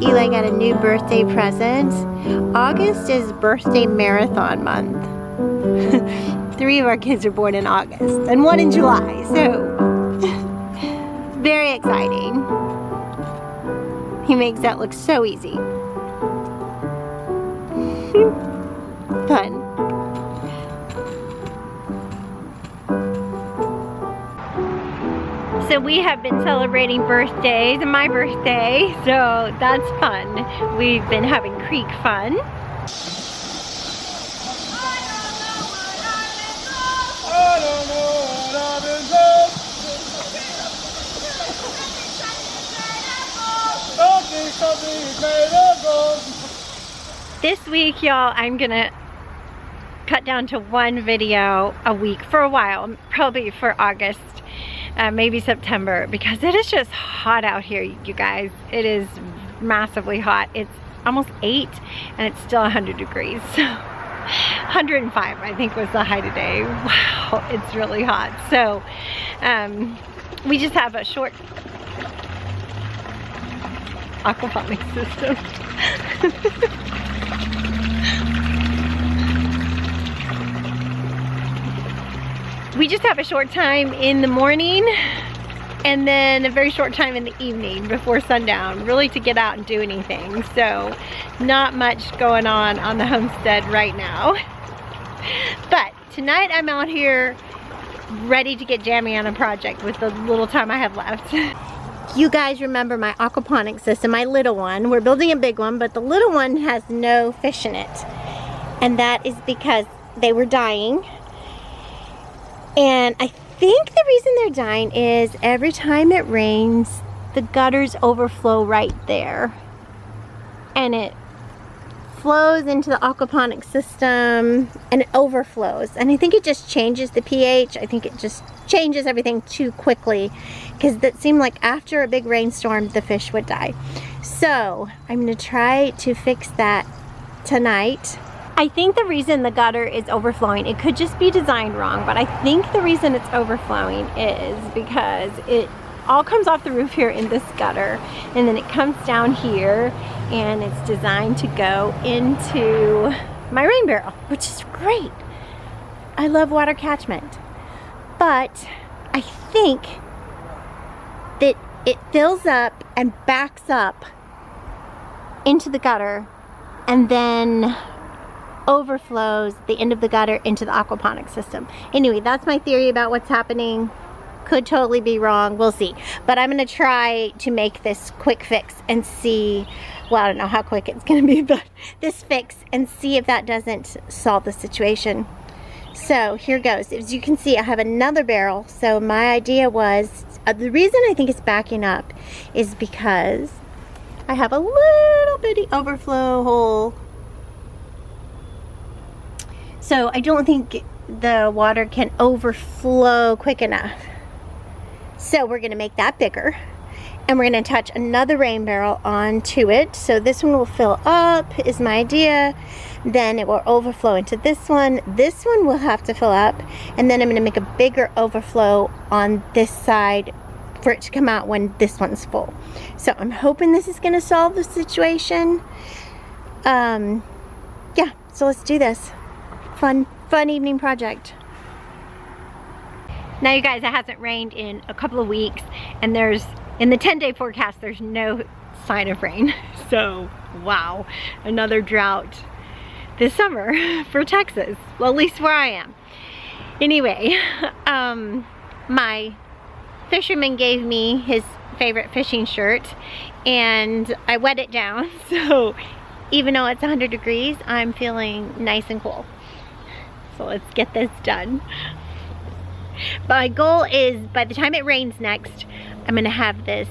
Eli got a new birthday present. August is birthday marathon month. 3 of our kids are born in August and 1 in July, so very exciting. He makes that look so easy. Fun. So we have been celebrating birthdays, my birthday, so that's fun. We've been having creek fun. This week, y'all, I'm gonna cut down to 1 video a week for a while, probably for August. Maybe September, because it is just hot out here, you guys. It is massively hot. It's almost 8 and it's still 100 degrees. So 105 I think was the high today. Wow, it's really hot. So we just have a short aquaponics system. We just have a short time in the morning and then a very short time in the evening before sundown, really to get out and do anything. So not much going on the homestead right now. But tonight I'm out here ready to get jammy on a project with the little time I have left. You guys remember my aquaponics system, my little one. We're building a big one, but the little one has no fish in it. And that is because they were dying. And I think the reason they're dying is every time it rains, the gutters overflow right there. And it flows into the aquaponics system and it overflows. And I think it just changes the pH. I think it just changes everything too quickly, because it seemed like after a big rainstorm, the fish would die. So I'm gonna try to fix that tonight. I think the reason the gutter is overflowing, it could just be designed wrong, but I think the reason it's overflowing is because it all comes off the roof here in this gutter, and then it comes down here, and it's designed to go into my rain barrel, which is great. I love water catchment, but I think that it fills up and backs up into the gutter and then overflows the end of the gutter into the aquaponics system. Anyway, that's my theory about what's happening. Could totally be wrong, we'll see. But I'm gonna try to make this quick fix and see, well, I don't know how quick it's gonna be, but this fix, and see if that doesn't solve the situation. So here goes. As you can see, I have another barrel. So my idea was, the reason I think it's backing up is because I have a little bitty overflow hole. So I don't think the water can overflow quick enough. So we're gonna make that bigger, and we're gonna attach another rain barrel onto it. So this one will fill up, is my idea. Then it will overflow into this one. This one will have to fill up, and then I'm gonna make a bigger overflow on this side for it to come out when this one's full. So I'm hoping this is gonna solve the situation. Yeah, so let's do this. Fun evening project. Now you guys, it hasn't rained in a couple of weeks, and there's, in the 10-day forecast, there's no sign of rain. So, wow, another drought this summer for Texas. Well, at least where I am. Anyway, my fisherman gave me his favorite fishing shirt, and I wet it down. So even though it's 100 degrees, I'm feeling nice and cool. So let's get this done. My goal is, by the time it rains next, I'm gonna have this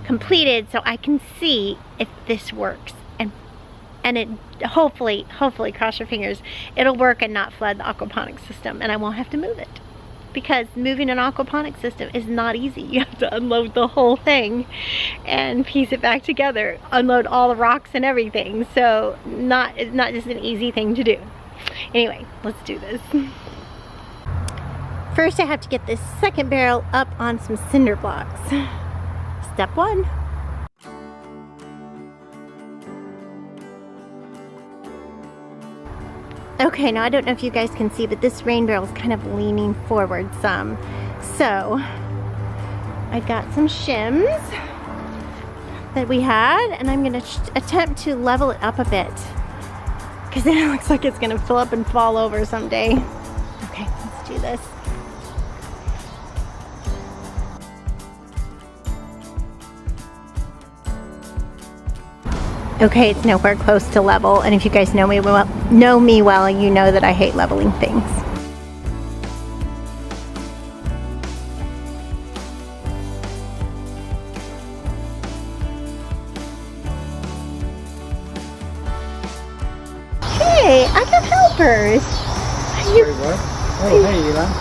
completed so I can see if this works. And it hopefully, cross your fingers, it'll work and not flood the aquaponics system, and I won't have to move it. because moving an aquaponics system is not easy. You have to unload the whole thing and piece it back together, unload all the rocks and everything. So it's not just an easy thing to do. Anyway, let's do this. First I have to get this second barrel up on some cinder blocks. Step one. Okay, now I don't know if you guys can see, but this rain barrel is kind of leaning forward some. So I got some shims that we had, and I'm gonna attempt to level it up a bit, because then it looks like it's gonna fill up and fall over someday. Okay, let's do this. Okay, it's nowhere close to level, and if you guys know me well, you know that I hate leveling things. Hey, I got helpers. Oh, hey, Elon.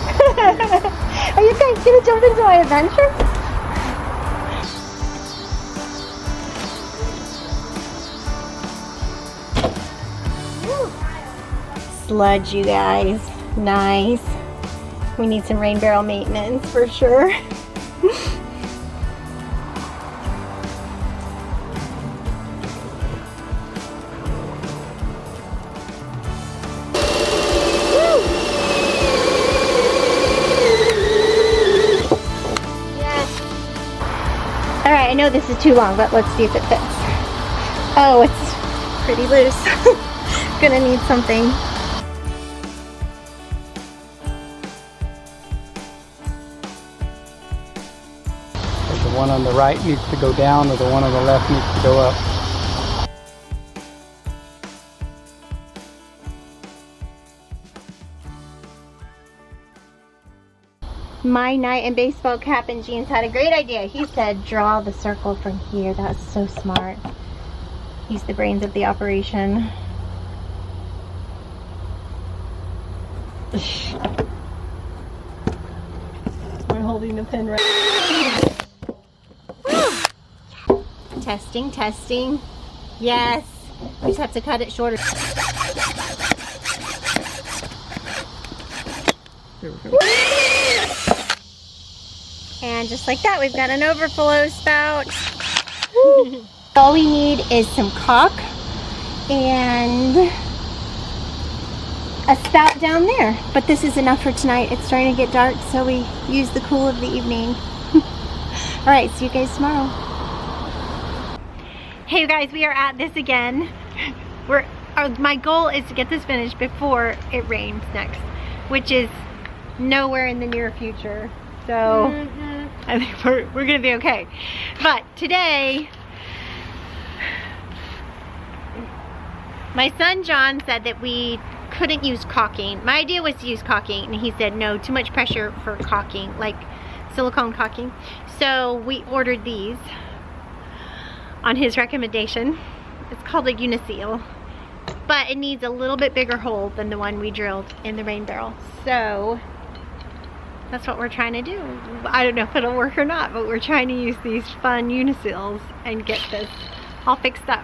Are you guys gonna jump into my adventure? Sludge, you guys. Nice. We need some rain barrel maintenance for sure. Yes. Alright, I know this is too long, but let's see if it fits. Oh, it's pretty loose. Gonna need something. The one on the right needs to go down, or the one on the left needs to go up. My knight in baseball cap and jeans had a great idea. He said, draw the circle from here. That was so smart. He's the brains of the operation. We're holding the pin right. Testing, testing. Yes. We just have to cut it shorter. There we go. And just like that, we've got an overflow spout. All we need is some caulk and a spout down there. But this is enough for tonight. It's starting to get dark, so we use the cool of the evening. All right, see you guys tomorrow. Hey you guys, we are at this again. My goal is to get this finished before it rains next, which is nowhere in the near future. So I think we're gonna be okay. But today, my son John said that we couldn't use caulking. My idea was to use caulking, and he said no, too much pressure for caulking, like silicone caulking. So we ordered these on his recommendation. It's called a Uniseal, but it needs a little bit bigger hole than the one we drilled in the rain barrel. So that's what we're trying to do. I don't know if it'll work or not, but we're trying to use these fun Uniseals and get this all fixed up.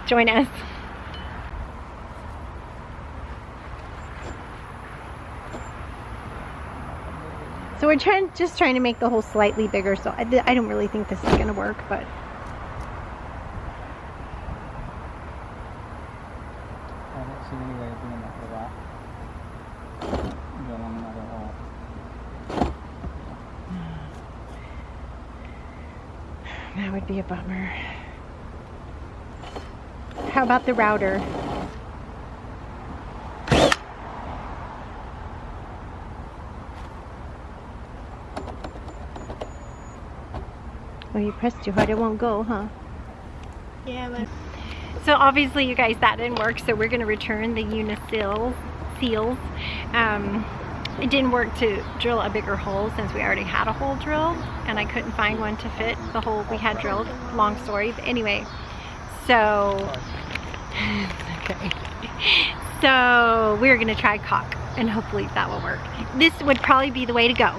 Join us. So we're just trying to make the hole slightly bigger, so I don't really think this is going to work, but I don't see any way of doing that without drilling another hole. that would be a bummer. How about the router? Oh, you pressed too hard, it won't go, huh? Yeah, but... So obviously, you guys, that didn't work, so we're going to return the Uniseals. It didn't work to drill a bigger hole since we already had a hole drilled, and I couldn't find one to fit the hole we had drilled. Long story, but anyway, so... okay. So, we're going to try caulk. and hopefully that will work. This would probably be the way to go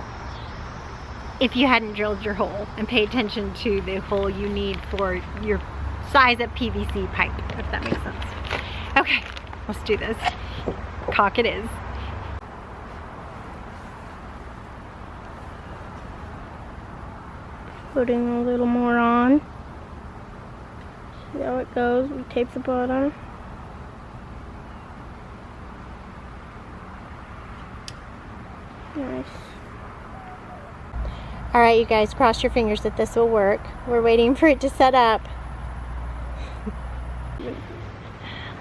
if you hadn't drilled your hole and pay attention to the hole you need for your size of PVC pipe, if that makes sense. Okay, let's do this. Caulk it is. Putting a little more on. See how it goes. We tape the bottom. Nice. All right, you guys, cross your fingers that this will work. We're waiting for it to set up.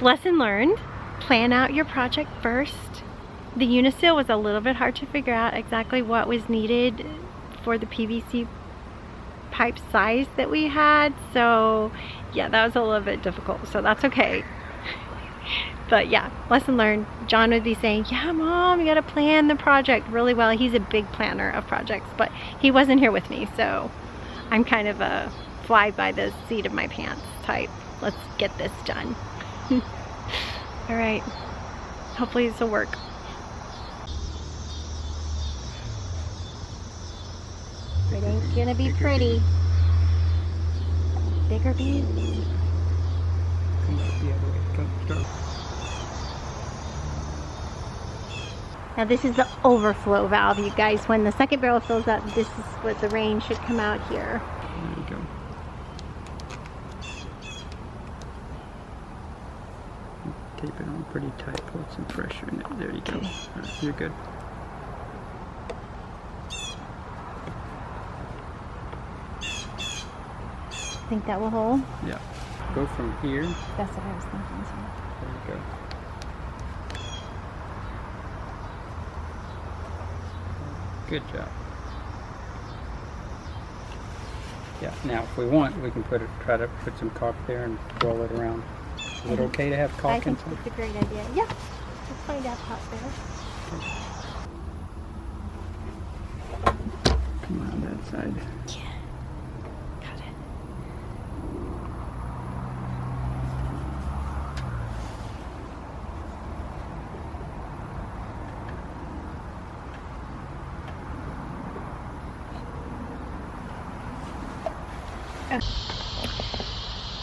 Lesson learned, plan out your project first. The Unisil was a little bit hard to figure out exactly what was needed for the PVC pipe size that we had. So yeah, that was a little bit difficult, so that's okay. But yeah, lesson learned. John would be saying, yeah, Mom, you gotta plan the project really well. He's a big planner of projects, but he wasn't here with me, so I'm kind of a fly by the seat of my pants type. Let's get this done. All right, hopefully this will work. It ain't gonna be pretty. Bigger beans. Come back the other way. Come, start. Now this is the overflow valve, you guys. When the second barrel fills up, this is what the rain should come out here. There you go. Tape it on pretty tight. Put some pressure in it. There you go. Okay. All right, you're good. Think that will hold? Yeah. Go from here. That's what I was thinking. So. There you go. Good job. Yeah, now if we want, we can try to put some caulk there and roll it around. Is it okay to have I caulk think inside? it's a great idea. Yeah, let's find out how there. Come on that side. Yeah, got it.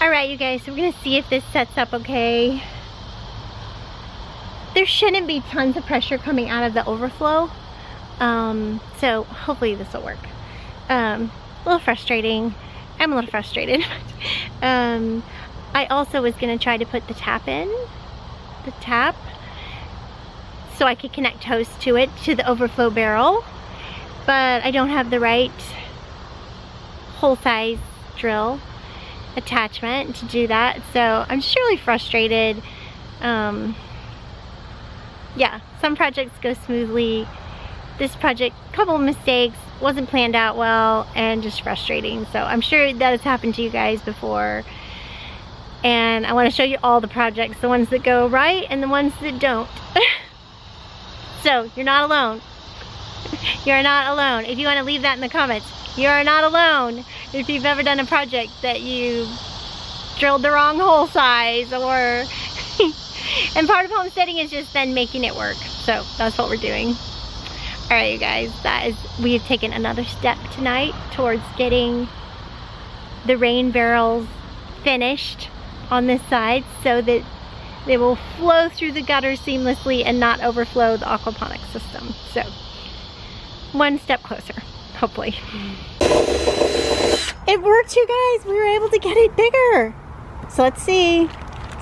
All right, you guys, so we're gonna see if this sets up okay. There shouldn't be tons of pressure coming out of the overflow. So hopefully this will work. A little frustrating. I'm a little frustrated. I also was gonna try to put the tap in, so I could connect hose to it, to the overflow barrel, but I don't have the right hole size drill attachment to do that, so I'm just really frustrated. Yeah, some projects go smoothly. This project, couple of mistakes, wasn't planned out well, and just frustrating. So I'm sure that has happened to you guys before, and I want to show you all the projects, the ones that go right and the ones that don't. So you're not alone. You're not alone. If you want to leave that in the comments, you are not alone. If you've ever done a project that you drilled the wrong hole size, or and part of homesteading is just then making it work. So that's what we're doing. All right, you guys, we have taken another step tonight towards getting the rain barrels finished on this side so that they will flow through the gutter seamlessly and not overflow the aquaponics system. So one step closer, hopefully. It worked, you guys. We were able to get it bigger. So let's see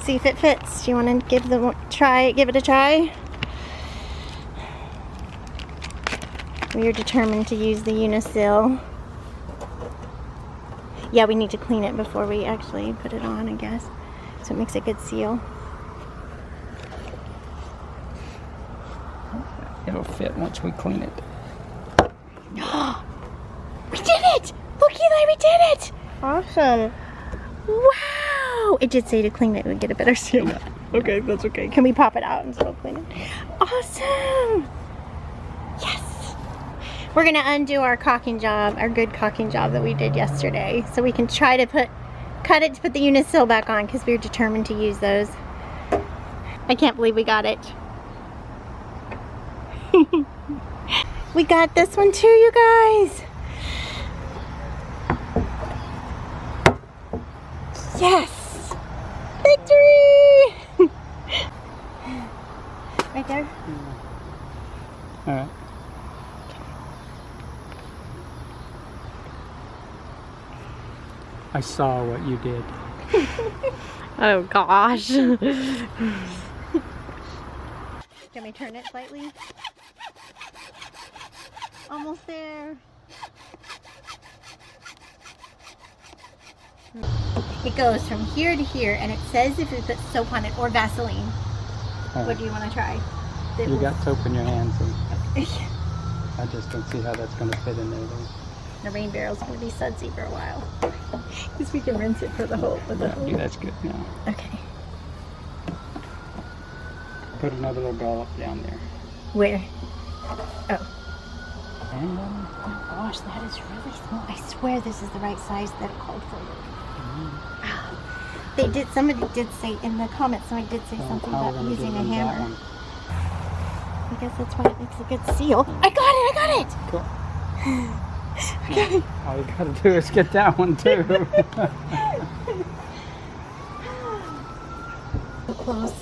if it fits. Do you want to give it a try? We are determined to use the Unisil. Yeah, we need to clean it before we actually put it on, I guess. So it makes a good seal. It'll fit once we clean it. We did it! Look, Eli, we did it! Awesome. Wow! It did say to clean it, we get a better seal. Yeah. Okay, that's okay. Can we pop it out and still clean it? Awesome! Yes! We're gonna undo our caulking job, our good caulking job that we did yesterday, so we can try to cut it to put the Unisil back on, because we're determined to use those. I can't believe we got it. We got this one too, you guys. Yes! Victory! Right there? All right. I saw what you did. Oh gosh. Can we turn it slightly? Almost there. It goes from here to here, and it says if you put soap on it or Vaseline. All What right. do you want to try? It You will- got soap in your hands, and I just don't see how that's going to fit in there. Though. The rain barrel's going to be sudsy for a while. Because we can rinse it for the whole. For the whole. Yeah, that's good now. Okay. Put another little dollop down there. Where? And Gosh, that is really small. I swear this is the right size that it called for. They did. Somebody did say in the comments. Somebody did say something how we're about gonna using get a rid of that hammer. one. I guess that's why it makes a good seal. I got it! Cool. Okay. All you gotta do is get that one too. So close.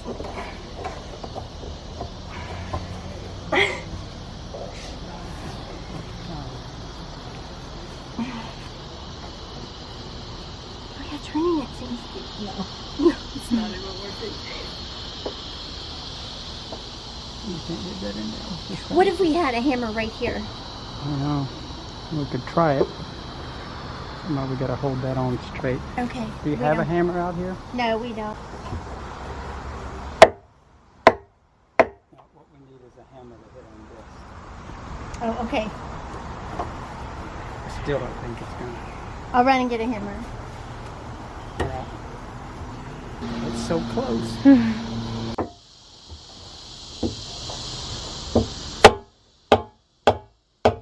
Oh yeah, turning it seems to no. No, it's not even working. You can't get that in there. Just What if we had a hammer right here? I don't know. We could try it. Well, we gotta hold that on straight. Okay. Do you we have a don't- hammer out here? No, we don't. No, what we need is a hammer to hit on this. Oh, okay. I still don't think it's gonna. I'll run and get a hammer. Yeah. It's so close.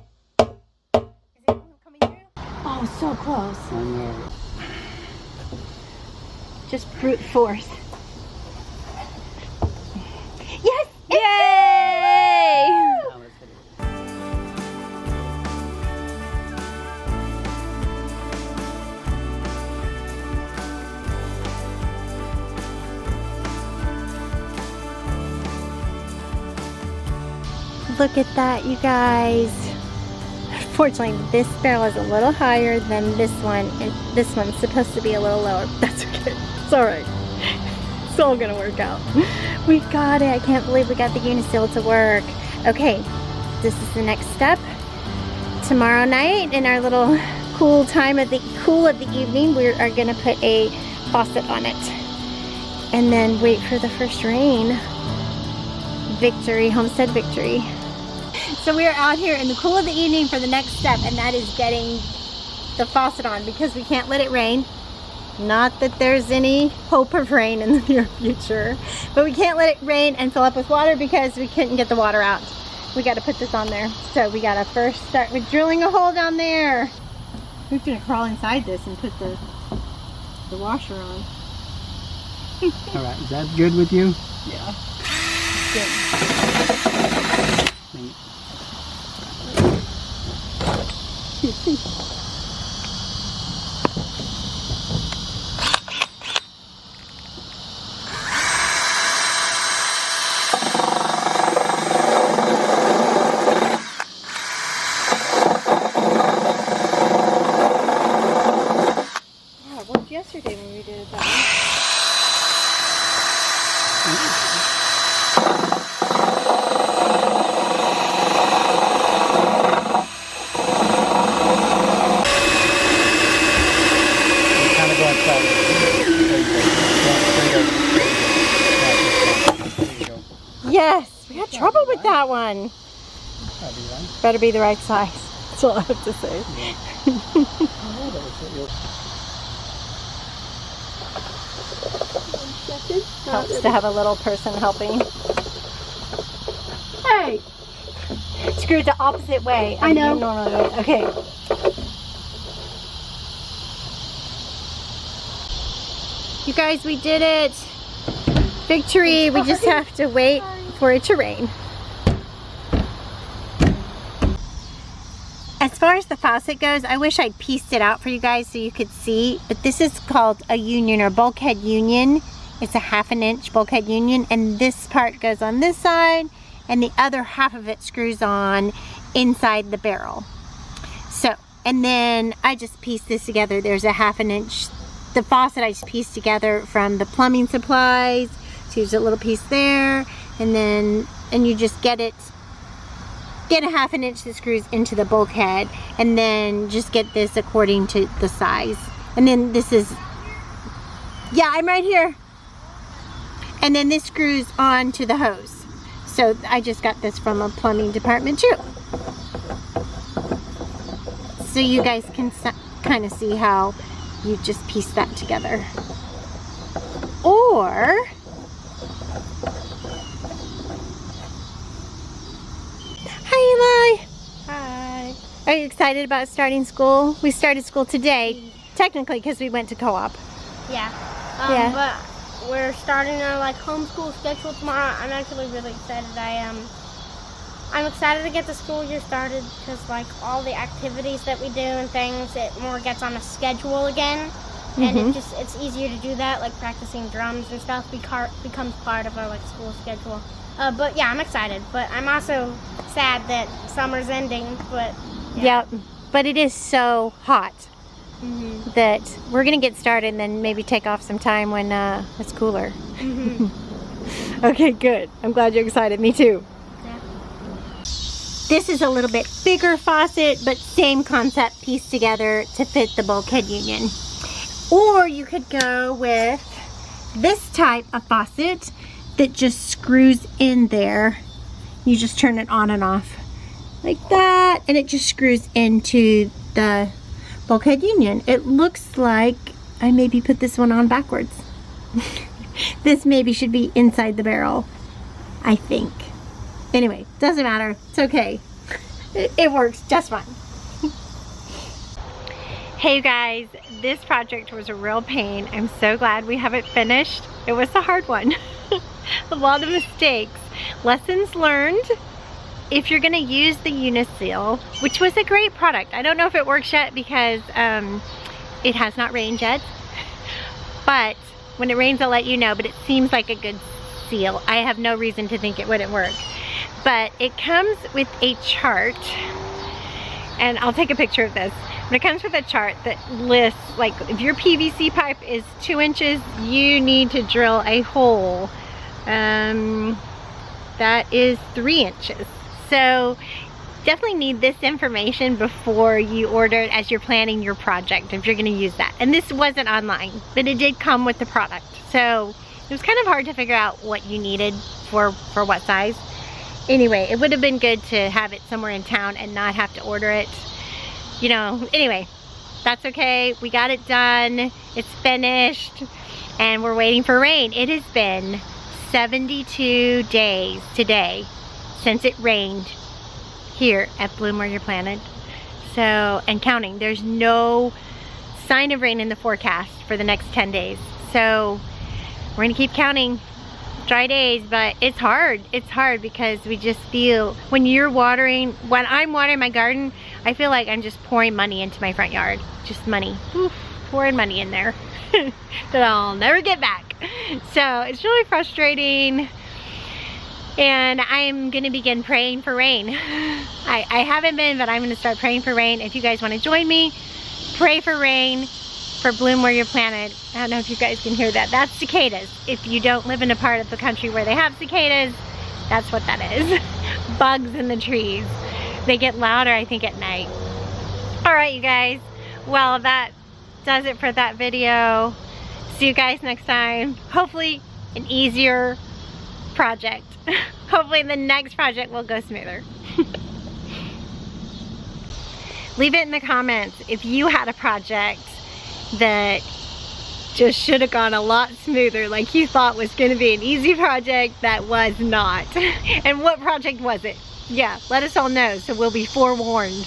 Is it coming through? Oh, so close. I know. Just brute force. Yes! Yay! Now let's hit it. Look at that, you guys. Fortunately, this barrel is a little higher than this one, and this one's supposed to be a little lower. That's okay. It's alright. It's all gonna work out. We got it. I can't believe we got the Uniseal to work. Okay, this is the next step. Tomorrow night, in our little cool time of the evening, we are gonna put a faucet on it. And then wait for the first rain. Victory, homestead victory. So we are out here in the cool of the evening for the next step, and that is getting the faucet on because we can't let it rain. Not that there's any hope of rain in the near future, but we can't let it rain and fill up with water because we couldn't get the water out. We got to put this on there. So we got to first start with drilling a hole down there. We're going to crawl inside this and put the washer on. All right, is that good with you? Yeah. Good. Bring it. Yeah, it worked yesterday when we did it that way. You're kind of going south. There you go. Straight over. There you go. Yes, we had trouble with that one. That'll be right. Better be the right size. That's all I have to say. Helps to have a little person helping. Hey! Screw it the opposite way. I know. You normally would. Okay. You guys, we did it. Victory. We just have to wait for it to rain. As far as the faucet goes, I wish I'd pieced it out for you guys so you could see, but this is called a union or bulkhead union. It's a 1/2 inch bulkhead union, and this part goes on this side and the other half of it screws on inside the barrel. So, and then I just pieced this together. There's a 1/2 inch, the faucet I just pieced together from the plumbing supplies. So there's a little piece there, and then, and you just get a 1/2 inch that screws into the bulkhead, and then just get this according to the size. And then this is, yeah, I'm right here. And then this screws on to the hose. So I just got this from a plumbing department too. So you guys can kind of see how you just piece that together. Or, hi Eli. Hi. Are you excited about starting school? We started school today, technically because we went to co-op. Yeah. Yeah. But we're starting our like homeschool schedule tomorrow. I'm actually really excited. I'm excited to get the school year started because like all the activities that we do and things, it more gets on a schedule again. And it's easier to do that, like practicing drums and stuff becomes part of our like school schedule. But yeah, I'm excited, but I'm also sad that summer's ending, but yeah. Yep, but it is so hot that we're gonna get started and then maybe take off some time when it's cooler. Okay, good. I'm glad you're excited. Me too. Yeah. This is a little bit bigger faucet, but same concept pieced together to fit the bulkhead union. Or you could go with this type of faucet that just screws in there. You just turn it on and off like that, and it just screws into the bulkhead union. It looks like I maybe put this one on backwards. This maybe should be inside the barrel, I think. Anyway, doesn't matter. It's okay. It works just fine. Hey you guys, this project was a real pain. I'm so glad we have it finished. It was a hard one. A lot of mistakes. Lessons learned. If you're gonna use the Uniseal, which was a great product. I don't know if it works yet because it has not rained yet. But when it rains, I'll let you know, but it seems like a good seal. I have no reason to think it wouldn't work. But it comes with a chart, and I'll take a picture of this. But it comes with a chart that lists, like, if your PVC pipe is 2 inches, you need to drill a hole that is 3 inches. So definitely need this information before you order it as you're planning your project, if you're going to use that. And this wasn't online, but it did come with the product. So it was kind of hard to figure out what you needed for what size. Anyway, it would have been good to have it somewhere in town and not have to order it. You know, anyway, that's okay. We got it done. It's finished. And we're waiting for rain. It has been 72 days today since it rained here at Bloom Where You're Planted. So, and counting. There's no sign of rain in the forecast for the next 10 days. So, we're gonna keep counting dry days, but it's hard. It's hard because we just feel, when you're watering, when I'm watering my garden, I feel like I'm just pouring money into my front yard. Just money. Oof, pouring money in there that I'll never get back. So it's really frustrating. And I'm gonna begin praying for rain. I haven't been, but I'm gonna start praying for rain. If you guys wanna join me, pray for rain for Bloom Where You're Planted. I don't know if you guys can hear that. That's cicadas. If you don't live in a part of the country where they have cicadas, that's what that is. Bugs in the trees. They get louder, I think, at night. All right, you guys. Well, that does it for that video. See you guys next time. Hopefully an easier project. Hopefully the next project will go smoother. Leave it in the comments if you had a project that just should have gone a lot smoother, like you thought was going to be an easy project that was not. And what project was it? Yeah, let us all know so we'll be forewarned.